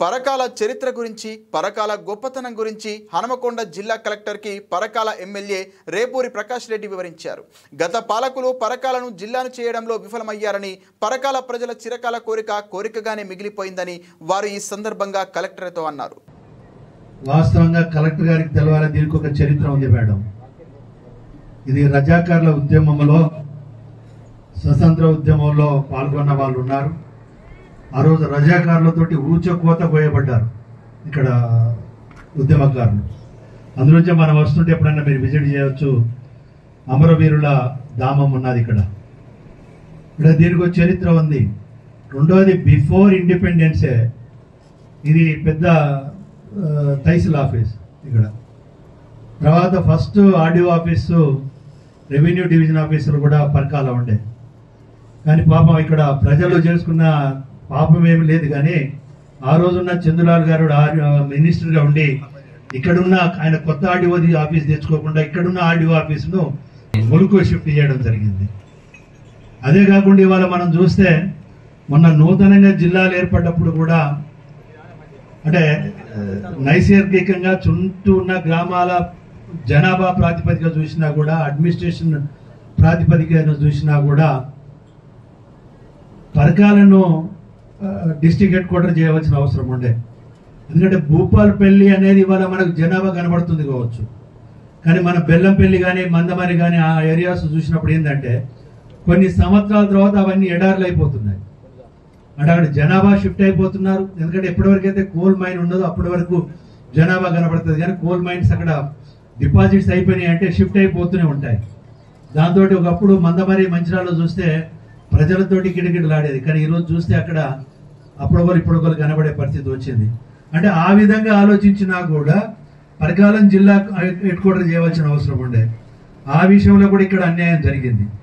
పరకాల చరిత్ర గురించి పరకాల గొప్పతనం గురించి హనుమకొండ జిల్లా కలెక్టర్కి పరకాల ఎమ్మెల్యే రేపూరి ప్రకాష్ రెడ్డి వివరించారు. గత పాలకులు పరకాలను జిల్లాను చేయడంలో విఫలమయ్యారని, పరకాల ప్రజల చిరకాల కోరికగానే మిగిలిపోయిందని వారు ఈ సందర్భంగా కలెక్టర్తో అన్నారు. వాస్తవంగా కలెక్టర్ గారికి తెలవాలి, దీనికి ఒక చరిత్ర ఉంది మేడం. ఇది రజాకార్ల ఉద్యమంలో, స్వతంత్ర ఉద్యమంలో పాల్గొన్న వాళ్ళు ఉన్నారు. ఆ రోజు రజాకారులతోటి ఊచకోత పోయబడ్డారు ఇక్కడ ఉద్యమకారులు. అందులోంచి మనం వస్తుంటే ఎప్పుడన్నా మీరు విజిట్ చేయవచ్చు. అమరవీరుల ధామం ఉన్నది ఇక్కడ. దీనికి ఒక చరిత్ర ఉంది. రెండవది, బిఫోర్ ఇండిపెండెన్సే ఇది పెద్ద తహసీల్ ఆఫీస్ ఇక్కడ. తర్వాత first RDO office, revenue division ఆఫీసులు కూడా పరకాల ఉండే. కానీ పాపం ఇక్కడ ప్రజలు చేసుకున్న పాపం ఏమి లేదు. కానీ ఆ రోజున్న చంద్రలాల్ గారు మినిస్టర్గా ఉండి ఇక్కడున్న ఆయన కొత్త ఆర్డీఓ ఆఫీస్ తెచ్చుకోకుండా ఇక్కడున్న ఆర్డీఓ ఆఫీసును ములుగు షిఫ్ట్ చేయడం జరిగింది. అదే కాకుండా ఇవాళ మనం చూస్తే మొన్న నూతనంగా జిల్లాలు ఏర్పడ్డప్పుడు కూడా, అంటే నైసర్గికంగా చుట్టూ ఉన్న గ్రామాల జనాభా ప్రాతిపదిక చూసినా కూడా, అడ్మినిస్ట్రేషన్ ప్రాతిపదికన చూసినా కూడా పరకాలను డిస్ట్రిక్ట్ హెడ్ క్వార్టర్ చేయవలసిన అవసరం ఉండే. ఎందుకంటే భూపాలపల్లి అనేది ఇవాళ మనకు జనాభా కనబడుతుంది కావచ్చు, కానీ మన బెల్లంపల్లి కానీ మందమరి కానీ ఆ ఏరియాస్ చూసినప్పుడు ఏంటంటే కొన్ని సంవత్సరాల తర్వాత అవన్నీ ఎడార్లు అయిపోతున్నాయి. అంటే అక్కడ జనాభా షిఫ్ట్ అయిపోతున్నారు. ఎందుకంటే ఎప్పటివరకు అయితే కోల్ మైన్ ఉండదో అప్పటి వరకు జనాభా కనబడుతుంది. కానీ కోల్ మైన్స్ అక్కడ డిపాజిట్స్ అయిపోయినాయి అంటే షిఫ్ట్ అయిపోతూనే ఉంటాయి. దాంతో ఒకప్పుడు మందమరి మంచిరాల్లో చూస్తే ప్రజలతోటి కిటకిటలాడేది. కానీ ఈరోజు చూస్తే అక్కడ అప్పుడొకరు ఇప్పుడొకరు కనబడే పరిస్థితి వచ్చింది. అంటే ఆ విధంగా ఆలోచించినా కూడా పరకాలం జిల్లా హెడ్ క్వార్టర్ చేయవలసిన అవసరం ఉండే. ఆ విషయంలో కూడా ఇక్కడ అన్యాయం జరిగింది.